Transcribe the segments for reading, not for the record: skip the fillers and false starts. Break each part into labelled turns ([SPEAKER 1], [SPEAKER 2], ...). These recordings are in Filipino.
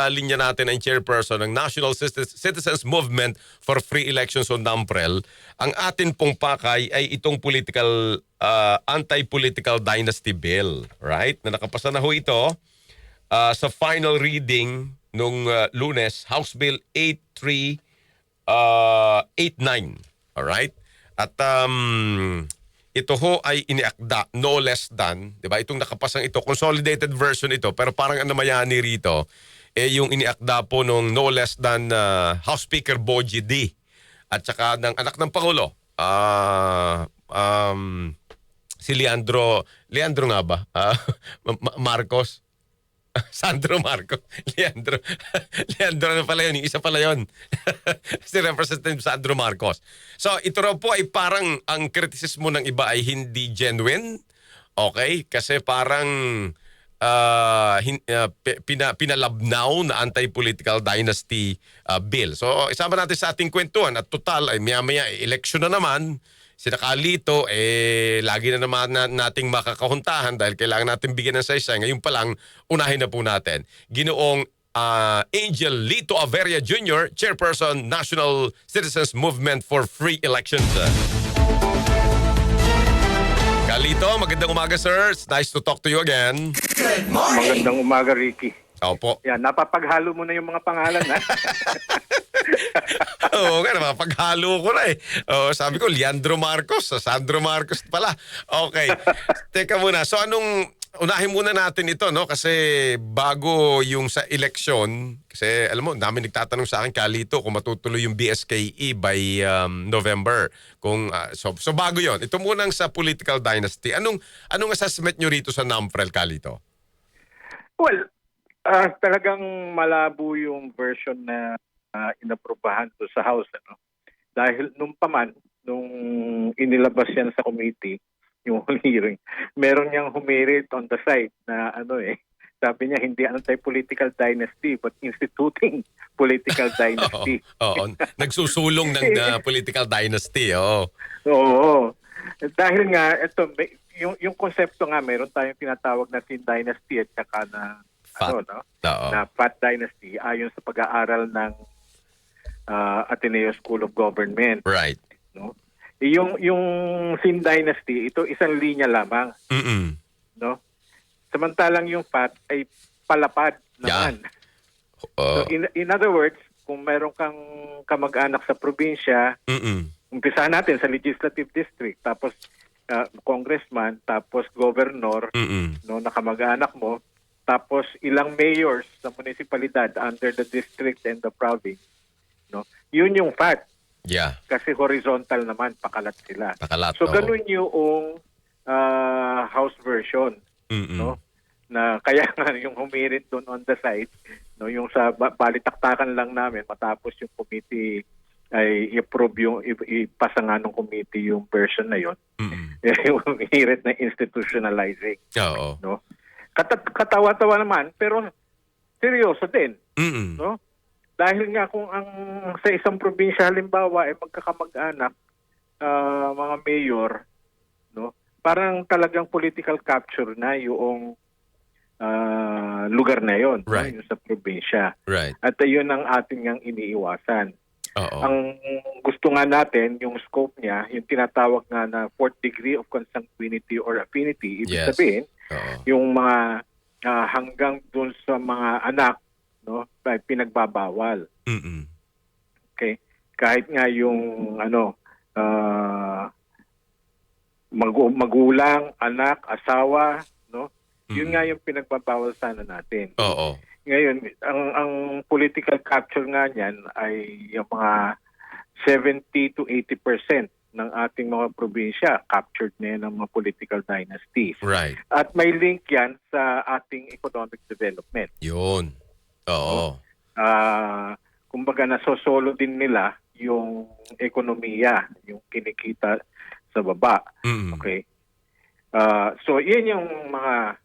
[SPEAKER 1] linya natin ang chairperson ng National Citizens Movement for Free Elections o NAMPREL. Ang atin pong pakay ay itong anti-political dynasty bill, right? Na nakapasa na ho ito sa final reading nung Lunes, House Bill 8389. Alright? At ito ho ay iniakda no less than, 'di ba? Itong nakapasang ito, consolidated version ito, pero parang ang namayani rito yung iniakda po nung no less than House Speaker Bogie D. At saka ng anak ng Pangulo, si Leandro nga ba? Marcos. Sandro Marcos. Leandro na pala yun. Yung isa pala yun. Si Representative Sandro Marcos. So ito raw po ay parang ang kritisismo ng iba ay hindi genuine. Okay? Kasi parang pinalabnaw na anti-political dynasty bill. So isama natin sa ating kwentuhan at total ay maya-maya election na naman. Sinakalito, lagi na naman nating makakahuntahan dahil kailangan natin bigyan ng saysay. Ngayon pa lang, unahin na po natin. Ginoong Angel Lito Averia Jr., Chairperson, National Citizens Movement for Free Elections. Kalito, magandang umaga, sir. It's nice to talk to you again.
[SPEAKER 2] Good morning! Magandang umaga, Ricky.
[SPEAKER 1] Opo.
[SPEAKER 2] Yan, napapaghalo mo na yung mga pangalan, ha?
[SPEAKER 1] Oo nga, napapaghalo ko na eh. Sabi ko, Leandro Marcos, Sandro Marcos pala. Okay. Teka muna. So unahin muna natin ito, no? Kasi bago yung sa election, kasi alam mo, dami nagtatanong sa akin, Kalito, kung matutuloy yung BSKE by November. So bago yon. Ito munang sa political dynasty. Anong assessment nyo rito sa NAMPREL, Kalito?
[SPEAKER 2] Well, talagang malabo yung version na inaprubahan to sa House. Ano? Dahil nung inilabas yan sa committee, yung hearing, meron niyang humirit on the side na sabi niya hindi anti-political dynasty but instituting political dynasty.
[SPEAKER 1] Oo. Nagsusulong ng political dynasty. Oo.
[SPEAKER 2] Oo. Dahil nga, ito, yung konsepto nga, meron tayong tinatawag na Thin Dynasty at saka na Fat Dynasty ayon sa pag-aaral ng Ateneo School of Government.
[SPEAKER 1] Right.
[SPEAKER 2] No? Yung Thin Dynasty, ito isang linya lamang. No? Samantalang yung Fat ay palapad naman. So in other words, kung meron kang kamag-anak sa probinsya, umpisahan natin sa legislative district, tapos congressman, tapos governor, no, na kamag-anak mo, tapos ilang mayors sa munisipalidad under the district and the province, no? Yun yung fact.
[SPEAKER 1] Yeah.
[SPEAKER 2] Kasi horizontal naman, pakalat sila. So ganun yung House version, no? Na kaya nga yung humirit doon on the side, no, yung sa balitaktakan lang namin matapos yung committee ay i-approve yung ipasa nga ng committee yung version na yon. Yung humirit na institutionalizing.
[SPEAKER 1] Oo.
[SPEAKER 2] No? Katawa-tawa naman, pero seryoso din. No? Dahil nga kung sa isang probinsya halimbawa ay magkakamag-anak, mga mayor, no? Parang talagang political capture na yung lugar na yon,
[SPEAKER 1] right,
[SPEAKER 2] no? Yung sa probinsya.
[SPEAKER 1] Right.
[SPEAKER 2] At yun ang ating ngang iniiwasan.
[SPEAKER 1] Oo.
[SPEAKER 2] Ang gusto nga natin, yung scope niya, yung tinatawag nga na fourth degree of consanguinity or affinity, ibig sabihin, yung mga hanggang dun sa mga anak, no, ay pinagbabawal. Okay? Kahit nga yung magulang, anak, asawa, no? Yun nga yung pinagbabawal sana natin.
[SPEAKER 1] Oo.
[SPEAKER 2] Ngayon, ang political capture nga niyan ay yung mga 70 to 80% ng ating mga probinsya captured na yan ng mga political dynasties.
[SPEAKER 1] Right.
[SPEAKER 2] At may link yan sa ating economic development.
[SPEAKER 1] Yun. Oo.
[SPEAKER 2] Kumbaga nasosolo din nila yung ekonomiya, yung kinikita sa baba. Okay. So, yun yung mga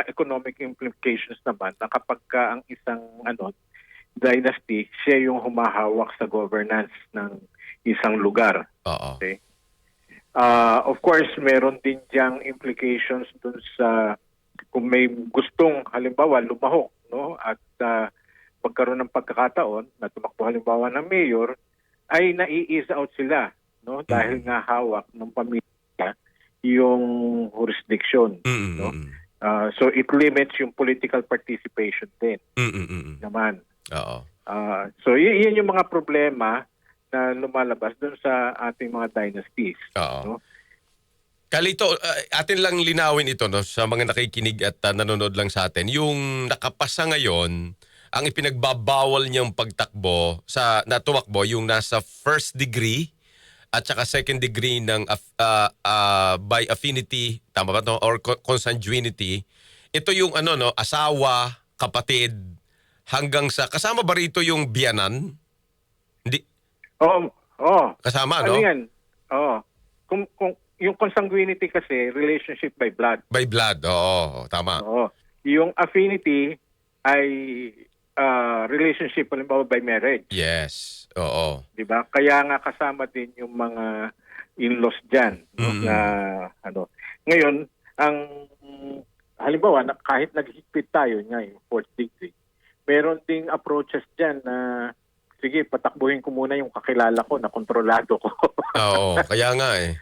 [SPEAKER 2] economic implications naman na kapag ka ang isang dynasty, siya yung humahawak sa governance ng isang lugar. Okay? Of course, meron din diyang implications dun sa kung may gustong halimbawa lumahok no, at pagkaroon ng pagkakataon na tumakbo halimbawa ng mayor, ay nai-ease out sila, no, dahil nga hawak ng pamilya yung jurisdiction, no. So it limits yung political participation din naman.
[SPEAKER 1] Oo.
[SPEAKER 2] So yun yung mga problema na lumalabas doon sa ating mga dynasties.
[SPEAKER 1] Oo.
[SPEAKER 2] No?
[SPEAKER 1] Kalito, atin lang linawin ito, no, sa mga nakikinig at nanonood lang sa atin. Yung nakapasa ngayon, ang ipinagbabawal niyang pagtakbo sa natumakbo yung nasa first degree at saka second degree ng by affinity, tama ba to, or consanguinity. Ito yung ano, no, asawa, kapatid, hanggang sa kasama ba rito yung biyanan? Hindi
[SPEAKER 2] Oo.
[SPEAKER 1] kasama,
[SPEAKER 2] Ano
[SPEAKER 1] no?
[SPEAKER 2] yan? Oo. Kung yung consanguinity kasi, relationship by blood.
[SPEAKER 1] By blood. Oo, tama.
[SPEAKER 2] Oo. Yung affinity ay relationship, halimbawa by marriage.
[SPEAKER 1] Yes. Oo.
[SPEAKER 2] Di ba? Kaya nga kasama din yung mga in-laws dyan. No? Na, ano. Ngayon, ang halimbawa, kahit naghigpit tayo nga yung fourth degree, meron ding approaches dyan na sige, patakbuhin ko muna yung kakilala ko na kontrolado ko.
[SPEAKER 1] Oo, kaya nga eh.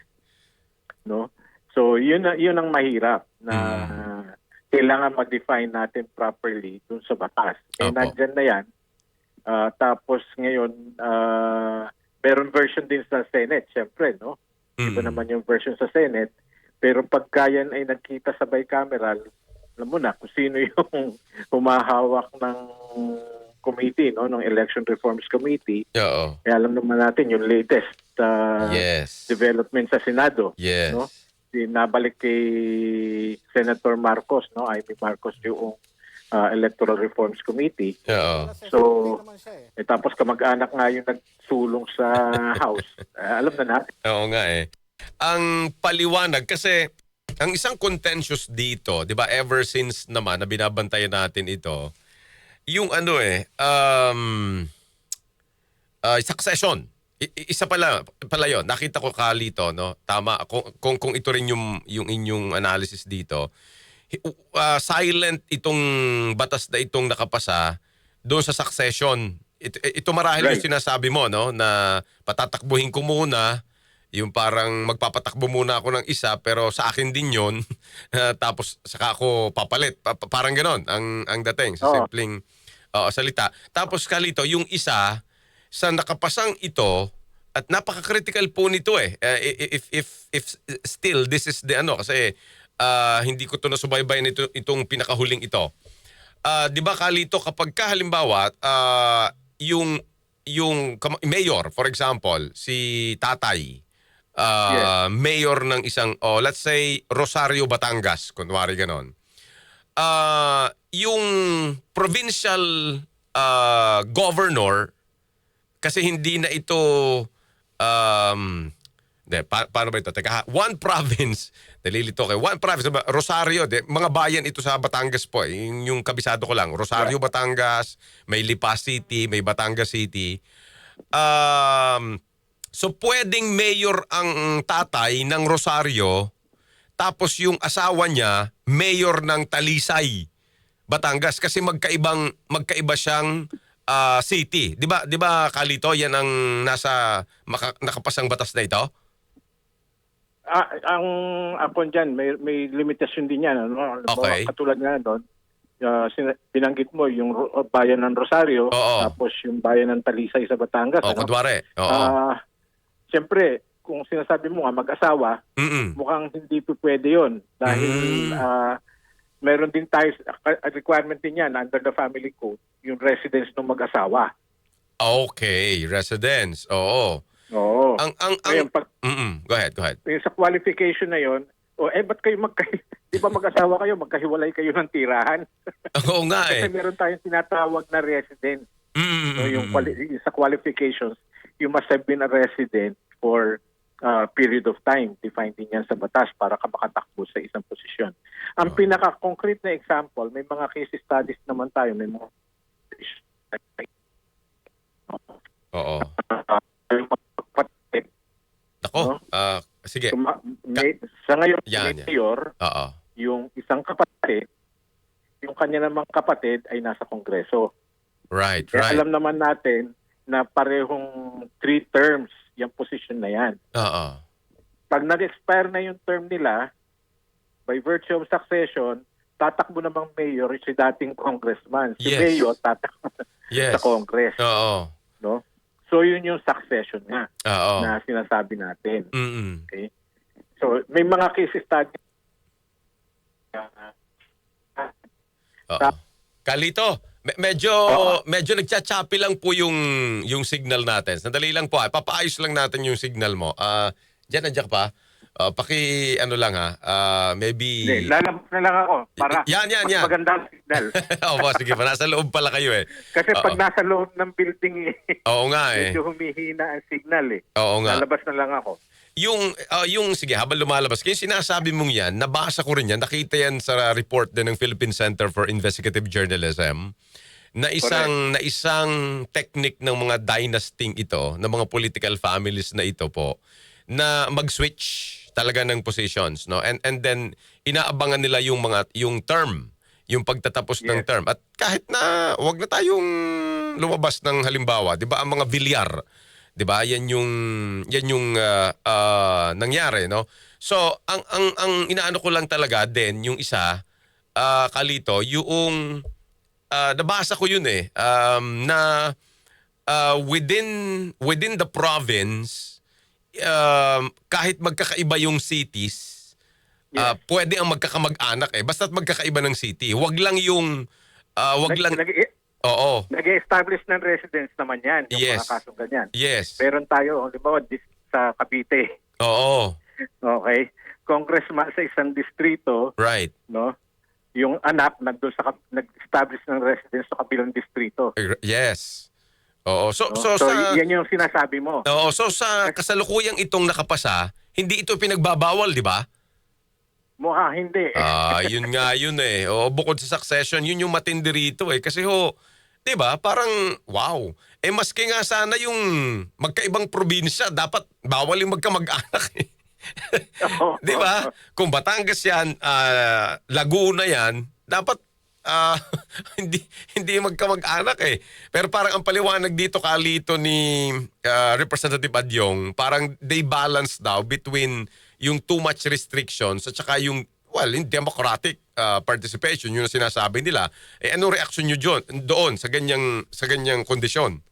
[SPEAKER 2] No? So, yun ang mahirap na kailangan ma-define natin properly dun sa batas. Eh,
[SPEAKER 1] Opo.
[SPEAKER 2] nandyan na yan. Tapos ngayon, meron version din sa Senate, syempre, no? Iba naman yung version sa Senate. Pero pagka yan ay nagkita sa bicameral, alam mo na kung sino yung humahawak ng committee, no, ng Election Reforms Committee.
[SPEAKER 1] Oo.
[SPEAKER 2] Eh, alam naman natin yung latest
[SPEAKER 1] Yes.
[SPEAKER 2] development sa Senado.
[SPEAKER 1] Yes.
[SPEAKER 2] No? Nabalik kay Senator Marcos, no? Amy Marcos yung Electoral Reforms Committee.
[SPEAKER 1] Oo.
[SPEAKER 2] So, tapos kamag-anak nga yung nagsulong sa House. Alam na natin.
[SPEAKER 1] Oo nga eh. Ang paliwanag kasi ang isang contentious dito, 'di ba, ever since naman na binabantayan natin ito, yung ano succession. Isa pala yon. Nakita ko kalito, no. Tama kung ito rin yung inyong analysis dito. Silent itong batas na itong nakapasa doon sa succession. Ito marahil
[SPEAKER 2] Right.
[SPEAKER 1] yung sinasabi mo, no, na patatakbuhin ko muna, yung parang magpapatakbo muna ako ng isa pero sa akin din yon. Tapos saka ako papalit. Parang ganon ang dating sa simpleng salita. Tapos kalito, yung isa sa nakapasang ito at napaka-critical po nito eh. If still this is the ano kasi hindi ko to nasubaybayan itong pinakahuling ito. 'Di ba kalito kapag halimbawa yung mayor, for example, si Tatay,
[SPEAKER 2] Yes.
[SPEAKER 1] mayor ng isang, let's say, Rosario, Batangas, kunwari ganon. Yung provincial governor, kasi hindi na ito, paano ba ito? Teka, one province, nalilito kayo, one province, Rosario, mga bayan ito sa Batangas po, yung kabisado ko lang, Rosario, Batangas, may Lipa City, may Batangas City. So pwedeng mayor ang tatay ng Rosario, tapos yung asawa niya, mayor ng Talisay, Batangas, kasi magkaiba siyang city. 'Di ba Kalito, yan ang nasa nakapasang batas na ito?
[SPEAKER 2] Ang ako dyan, may limitasyon din yan. Ano?
[SPEAKER 1] Okay.
[SPEAKER 2] Katulad nga doon, binanggit mo yung bayan ng Rosario,
[SPEAKER 1] Oo.
[SPEAKER 2] tapos yung bayan ng Talisay sa Batangas. Ano?
[SPEAKER 1] Kunwari. Oo.
[SPEAKER 2] Siyempre, kung sinasabi mo nga mag-asawa, mukhang hindi po pwede yun. Dahil meron din tayo, requirement din yan under the family code, yung residence ng mag-asawa.
[SPEAKER 1] Okay, residence. Oo.
[SPEAKER 2] Oo. Ngayon,
[SPEAKER 1] Go ahead.
[SPEAKER 2] yung sa qualification na yon, ba't kayo di ba mag-asawa kayo, magkahiwalay kayo ng tirahan?
[SPEAKER 1] Oo nga eh.
[SPEAKER 2] Kasi meron tayong tinatawag na resident. So yung sa qualifications, you must have been a resident for period of time. Defined din yan sa batas para ka makatakbo sa isang posisyon. Ang pinaka-concrete na example, may mga case studies naman tayo. May mga
[SPEAKER 1] Oo. Ako, sige.
[SPEAKER 2] sa ngayon,
[SPEAKER 1] Yan.
[SPEAKER 2] mayor,
[SPEAKER 1] Oo.
[SPEAKER 2] yung isang kapatid, yung kanya namang kapatid ay nasa Kongreso.
[SPEAKER 1] Right,
[SPEAKER 2] Kaya
[SPEAKER 1] right.
[SPEAKER 2] alam naman natin na parehong 3 terms yung position na yan.
[SPEAKER 1] Oo.
[SPEAKER 2] Pag nag-expire na yung term nila, by virtue of succession, tatakbo namang mayor si dating congressman. Si
[SPEAKER 1] Yes.
[SPEAKER 2] mayor tatakbo
[SPEAKER 1] Yes.
[SPEAKER 2] sa Congress.
[SPEAKER 1] Oo.
[SPEAKER 2] No? So yun yung succession nga
[SPEAKER 1] Oo.
[SPEAKER 2] na sinasabi natin.
[SPEAKER 1] Mm-mm.
[SPEAKER 2] Okay? So may mga case study.
[SPEAKER 1] Oo. Kalito, medyo nagchachapi lang po yung signal natin. Sandali lang po. Papaayos lang natin yung signal mo. Nandiyan pa. Ano lang ha. Maybe
[SPEAKER 2] Hindi, lalabas na lang ako para
[SPEAKER 1] Yan.
[SPEAKER 2] mas maganda ang signal.
[SPEAKER 1] Opo, sige pa. Nasa loob pala kayo eh.
[SPEAKER 2] Kasi
[SPEAKER 1] Oo.
[SPEAKER 2] pag nasa loob ng building
[SPEAKER 1] Oo nga eh.
[SPEAKER 2] medyo humihina ang signal eh.
[SPEAKER 1] Oo nga.
[SPEAKER 2] Lalabas na lang ako.
[SPEAKER 1] Yung sige, habang lumalabas, kaya sinasabi mong yan, nabasa ko rin yan, nakita yan sa report din ng Philippine Center for Investigative Journalism, na isang technique ng mga dynasty ito, ng mga political families na ito po, na mag-switch talaga ng positions, no? And then inaabangan nila yung term, yung pagtatapos ng term. At kahit na wag na tayong lumabas ng halimbawa, 'di ba, ang mga bilyar, 'di ba? Yan yung nangyari, no? So, ang inaano ko lang talaga din yung isa, Kalito, yung nabasa ko yun eh, na within the province, kahit magkakaiba yung cities, pwede ang magkakamag-anak eh. Basta't magkakaiba ng city. Wag lang yung Oo.
[SPEAKER 2] Nag-establish ng residence naman yan, yung
[SPEAKER 1] Yes.
[SPEAKER 2] mga kasong ganyan.
[SPEAKER 1] Yes.
[SPEAKER 2] Meron tayo, halimbawa, sa Cavite.
[SPEAKER 1] Oo.
[SPEAKER 2] Okay? Congressman sa isang distrito,
[SPEAKER 1] Right.
[SPEAKER 2] no? Yung anak nag-establish ng residence sa kabilang distrito.
[SPEAKER 1] Yes. Oo. So
[SPEAKER 2] yan yung sinasabi mo.
[SPEAKER 1] Oo, so sa kasalukuyang itong nakapasa, hindi ito pinagbabawal, di ba?
[SPEAKER 2] Mukha hindi.
[SPEAKER 1] Yun nga yun eh. O, bukod sa succession, yun yung matindi rito eh. Kasi ho, di ba, parang wow. Eh maski nga sana yung magkaibang probinsya, dapat bawal yung magkamag-anak eh. Di ba? Kung Batangas yan, Laguna yan, dapat hindi magkamag-anak eh. Pero parang ang paliwanag dito, Kalito, ni Representative Adyong, parang they balance daw between yung too much restrictions at saka yung yung democratic participation, yun ang sinasabi nila. Eh anong reaction nyo doon sa ganyang kondisyon?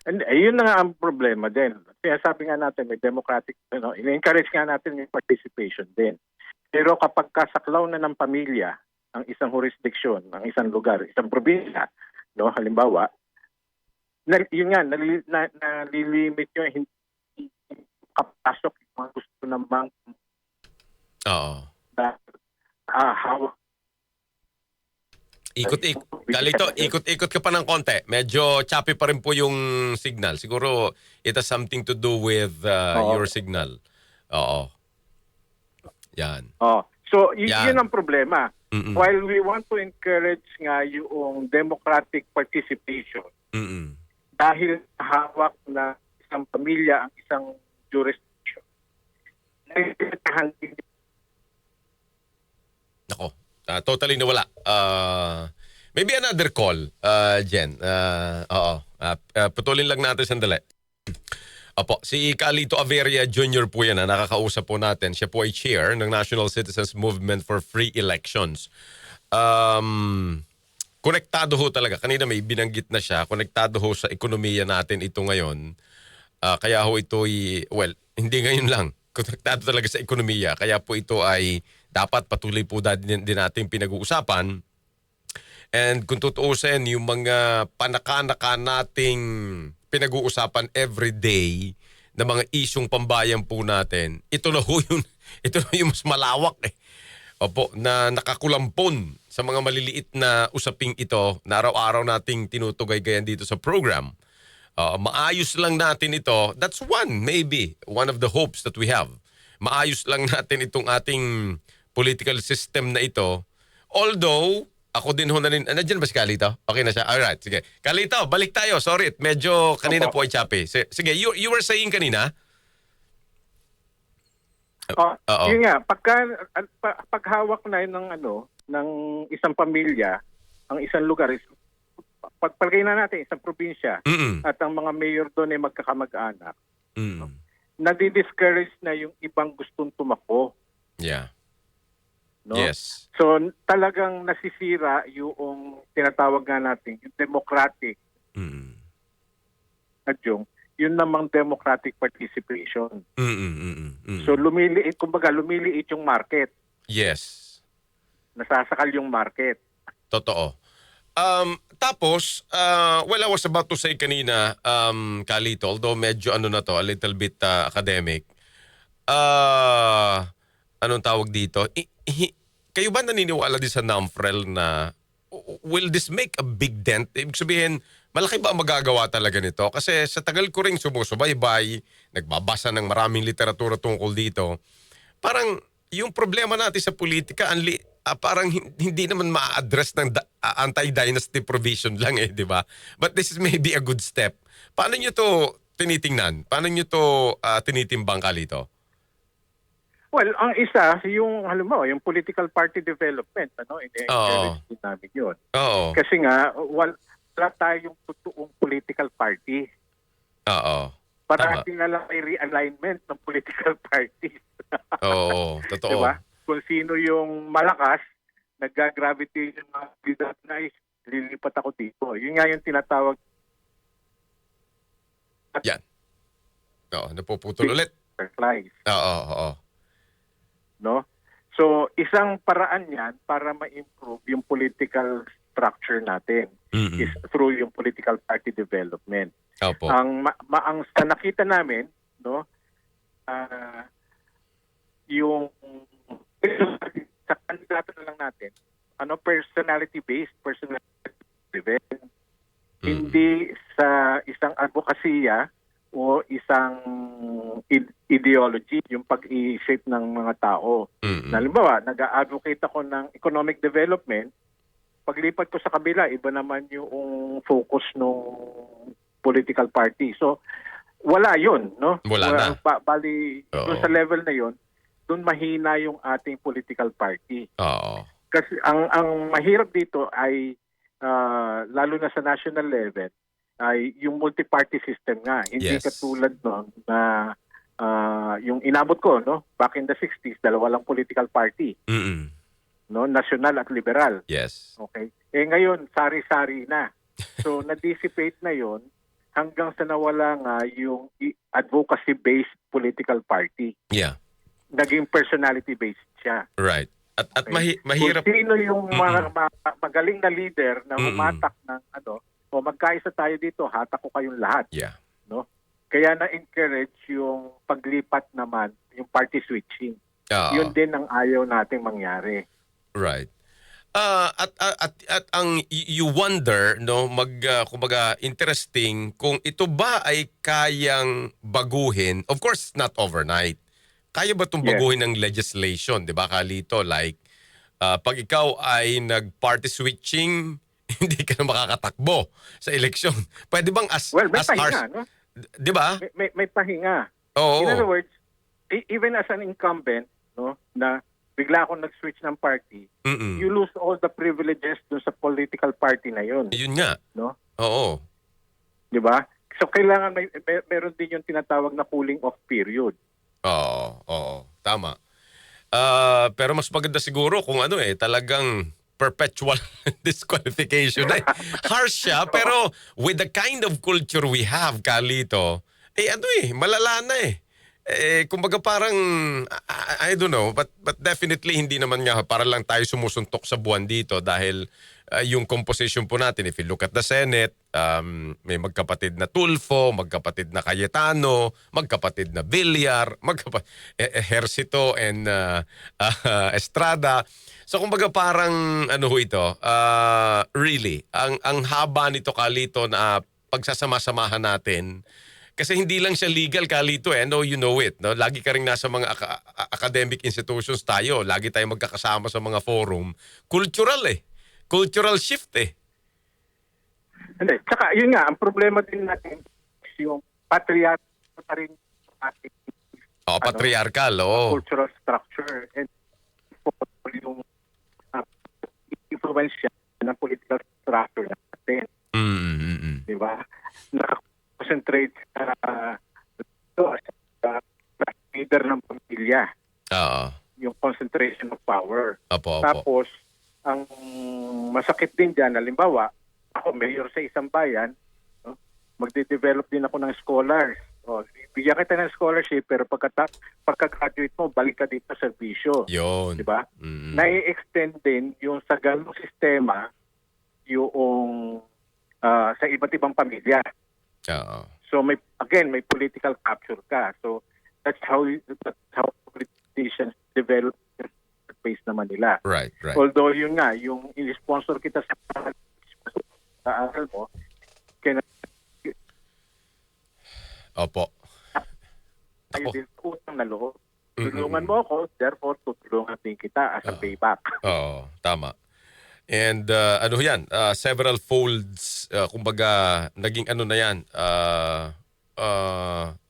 [SPEAKER 2] And yun na nga ang problema din. Kaya sabi nga natin, may democratic, in-encourage nga natin yung participation din. Pero kapag kasaklaw na ng pamilya ang isang jurisdiction, ang isang lugar, isang probinsya, no, halimbawa, yun nga, nalilimit nyo, hindi kapasok yung mga gusto ng bank.
[SPEAKER 1] Oo.
[SPEAKER 2] Hawak.
[SPEAKER 1] Kalito, ikot ka pa ng konti. Medyo choppy pa rin po yung signal. Siguro it has something to do with your signal. Oo. Yan.
[SPEAKER 2] So, yun ang problema.
[SPEAKER 1] Mm-mm.
[SPEAKER 2] While we want to encourage nga yung democratic participation, dahil hawak na isang pamilya ang isang jurisdiction,
[SPEAKER 1] Nako, totally nawala. Maybe another call, Jen. Putulin lang natin sandali. Opo, si Kalito Averia Jr. po yan, nakakausap po natin. Siya po ay chair ng National Citizens Movement for Free Elections. Konektado ho talaga. Kanina may binanggit na siya. Konektado ho sa ekonomiya natin ito ngayon. Kaya ho ito hindi ngayon lang. Konektado talaga sa ekonomiya. Kaya po ito ay dapat patuloy po din natin pinag-uusapan. And kung tutuusin, yung mga panaka-naka nating pinag-uusapan everyday na mga isyong pambayan po natin, ito na yung mas malawak eh. Opo, na nakakulampon sa mga maliliit na usaping ito na araw-araw nating tinutugay-gayan dito sa program. Maayos lang natin ito. That's one of the hopes that we have. Maayos lang natin itong ating political system na ito. Although, ako din ho na rin. Nandiyan ba si Kalito? Okay na siya. Alright, sige. Kalito, balik tayo. Sorry, medyo kanina po ay choppy. Sige, you were saying kanina?
[SPEAKER 2] Yun nga, paghawak na yun ng ng isang pamilya, ang isang lugar is, pagpalagay na natin, isang probinsya, at ang mga mayor doon ay magkakamag-anak, nadi-discourage na yung ibang gustong tumakbo.
[SPEAKER 1] Yeah.
[SPEAKER 2] No?
[SPEAKER 1] Yes.
[SPEAKER 2] So talagang nasisira yung tinatawag nga natin, yung democratic, yun namang democratic participation. So lumiliit yung market.
[SPEAKER 1] Yes.
[SPEAKER 2] Nasasakal yung market.
[SPEAKER 1] Totoo. Tapos, well, I was about to say kanina, Kalito, although medyo ano na to, a little bit academic. Anong tawag dito? Kayo ba naniniwala din sa NAMFREL na will this make a big dent? Ibig sabihin, malaki ba ang magagawa talaga nito? Kasi sa tagal ko rin sumusubaybay, nagbabasa ng maraming literatura tungkol dito. Parang yung problema natin sa politika, parang hindi naman ma-address ng anti-dynasty provision lang di ba? But this is maybe a good step. Paano nyo to tinitingnan? Paano nyo to tinitimbang, Kalito?
[SPEAKER 2] Well, ang isa, halimbawa, yung political party development, ini-encourage din namin yun.
[SPEAKER 1] Oo.
[SPEAKER 2] Kasi nga, wala tayong totoong political party.
[SPEAKER 1] Oo.
[SPEAKER 2] Parati na lang may realignment ng political parties.
[SPEAKER 1] Oo, totoo.
[SPEAKER 2] Diba? Kung sino yung malakas, nag-gravitate yung mga leaders na lilipat ako dito. Yun nga yung tinatawag.
[SPEAKER 1] Yan. Oo, napuputol ulit. Oo.
[SPEAKER 2] No? So, isang paraan yan para ma-improve yung political structure natin is through yung political party development.
[SPEAKER 1] Opo.
[SPEAKER 2] Ang sa nakita namin, no, yung sa kandidato na lang natin, personality-based, personality-driven. Hindi sa isang advokasya o isang ideology, yung pag-i-shape ng mga tao. Halimbawa, nag-advocate ako ng economic development, paglipat ko sa kabila, iba naman yung focus ng political party. So, wala yun, no?
[SPEAKER 1] Wala na.
[SPEAKER 2] Bali, doon sa level na yun, doon mahina yung ating political party.
[SPEAKER 1] Oo.
[SPEAKER 2] Kasi ang mahirap dito ay, lalo na sa national level, ay yung multi-party system nga. Hindi katulad noon na yung inabot ko, no? Back in the 60s, dalawa lang political party. No? National at liberal.
[SPEAKER 1] Yes.
[SPEAKER 2] Okay. Ngayon, sari-sari na. So, na-dissipate na yon hanggang sa nawala nga yung advocacy-based political party.
[SPEAKER 1] Yeah.
[SPEAKER 2] Naging personality-based siya.
[SPEAKER 1] Right. At mahirap.
[SPEAKER 2] Kung sino yung magaling na leader na humatak ng o magkaisa tayo dito, hatak ko kayong lahat.
[SPEAKER 1] Yeah.
[SPEAKER 2] No? Kaya na-encourage yung paglipat naman, yung party switching. Yun din ang ayaw nating mangyari.
[SPEAKER 1] Right. At ang you wonder, no, kumbaga interesting kung ito ba ay kayang baguhin. Of course, not overnight. Kaya ba itong baguhin ng legislation, 'di ba, Kalito? Like pag ikaw ay nag-party switching, hindi ka na makakatakbo sa eleksyon. Pwede bang
[SPEAKER 2] may pahinga, no?
[SPEAKER 1] 'Di ba?
[SPEAKER 2] May pahinga.
[SPEAKER 1] Oo.
[SPEAKER 2] In other words, even as an incumbent, no, na bigla akong nag-switch ng party, you lose all the privileges dun sa political party na yun.
[SPEAKER 1] Yun nga.
[SPEAKER 2] No?
[SPEAKER 1] Oo.
[SPEAKER 2] 'Di ba? So kailangan meron din yung tinatawag na cooling off period.
[SPEAKER 1] Oo. Tama. Pero mas maganda siguro kung talagang perpetual disqualification. Harsh siya, pero with the kind of culture we have, Kalito, malala na kumbaga parang, I don't know, but definitely hindi naman nga para lang tayo sumusuntok sa buwan dito dahil yung composition po natin, if you look at the Senate, may magkapatid na Tulfo, magkapatid na Cayetano, magkapatid na Villar, Ejercito and Estrada. So kumbaga parang ito, really, ang haba nito, Kalito, na pagsasama-samahan natin. Kasi hindi lang siya legal, Kalito, no, you know it. No? Lagi ka rin nasa mga academic institutions tayo. Lagi tayo magkakasama sa mga forum. Cultural Cultural shift
[SPEAKER 2] Hindi. Tsaka yun nga, ang problema din natin is yung patriarchal pa rin ating
[SPEAKER 1] patriarchal,
[SPEAKER 2] cultural structure and yung influensya ng political structure natin. Di ba? Nakakonsentrate sa leader ng pamilya. Yung concentration of power.
[SPEAKER 1] Opo.
[SPEAKER 2] Tapos, ang masakit din dyan, halimbawa, ako mayor sa isang bayan, no? Magde-develop din ako ng scholars. Bigyan kita ng scholarship, pero pagka-graduate mo, balik ka dito sa servisyo.
[SPEAKER 1] Yun.
[SPEAKER 2] Diba? Nai-extend din yung sa ganung sistema yung sa iba't ibang pamilya. So may political capture ka. So that's how politicians develop their base naman nila.
[SPEAKER 1] Right.
[SPEAKER 2] Although yun nga, yung in-sponsor kita sa aral mo,
[SPEAKER 1] Opo.
[SPEAKER 2] tayo din utang na loob. Tulungan mo ako, therefore tutulungan din kita as a payback.
[SPEAKER 1] Oo, tama. And ano yan, several folds, kumbaga naging ano na yan,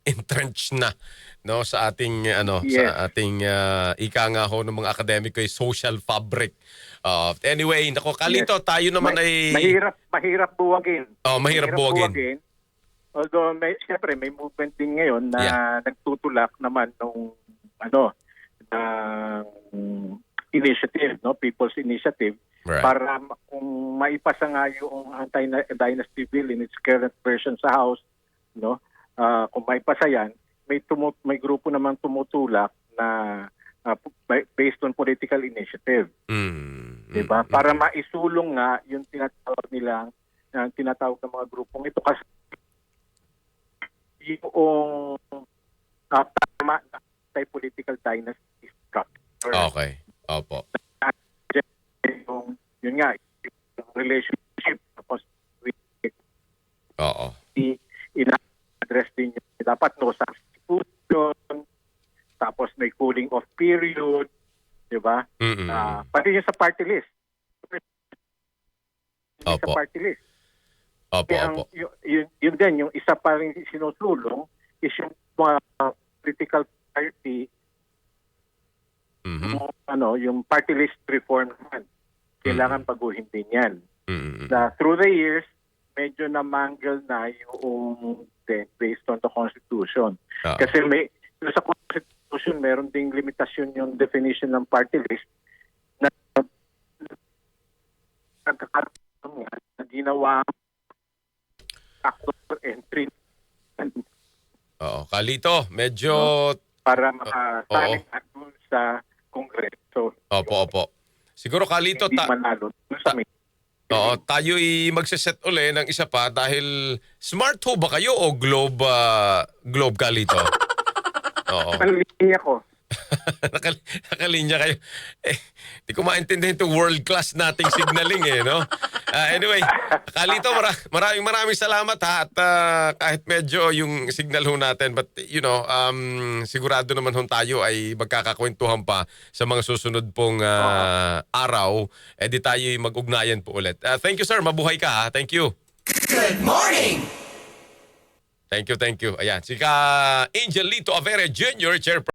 [SPEAKER 1] entrenched na no sa ating sa ating ika nga ho ng mga akademiko ay social fabric. Anyway, nako Carlito, tayo naman ay
[SPEAKER 2] mahirap buwagin.
[SPEAKER 1] Mahirap buwagin.
[SPEAKER 2] Although siyempre may movement din ngayon na nagtutulak naman ng initiative, no, People's Initiative,
[SPEAKER 1] right,
[SPEAKER 2] para kung maipasa nga yung anti-dynasty bill in its current version sa House, no, kung maipasa yan, may grupo naman tumutulak na based on political initiative. Diba? Para maisulong nga yung tinatawag ng mga grupong ito kasi yung tama na political dynasty structure.
[SPEAKER 1] Okay. Opo.
[SPEAKER 2] Yun nga, yung relationship ina-address din yun. Dapat no substitution, tapos may cooling off period, di ba? Pati yun sa party list. Sa party list.
[SPEAKER 1] Opo.
[SPEAKER 2] Yun din, yung isa pa rin sinusulong is yung mga political party, yung party list reform naman. Kailangan baguhin din yan. Na through the years, medyo na-mangle na yung based on the Constitution. Kasi sa Constitution, meron ding limitasyon yung definition ng party list na nagkakaroon na ginawa factor entry.
[SPEAKER 1] Carlito, medyo
[SPEAKER 2] para makasaling doon sa Kongreso.
[SPEAKER 1] Opo. Siguro Carlito,
[SPEAKER 2] hindi manalo sa
[SPEAKER 1] tayo'y magse-set uli ng isa pa dahil smart ho ba kayo o globe Carlito?
[SPEAKER 2] Linya ko.
[SPEAKER 1] Nakalinya kayo. Di ko maintindihan itong world class nating signaling no? Anyway, Carlito, maraming salamat ha. At kahit medyo yung signal ho natin, but sigurado naman ho tayo ay magkakakwentuhan pa sa mga susunod pong araw. Di tayo mag-ugnayan po ulit. Thank you sir, mabuhay ka ha. Thank you.
[SPEAKER 3] Good morning!
[SPEAKER 1] Thank you. Ayan, si Angel Lito Avera Jr., Chairperson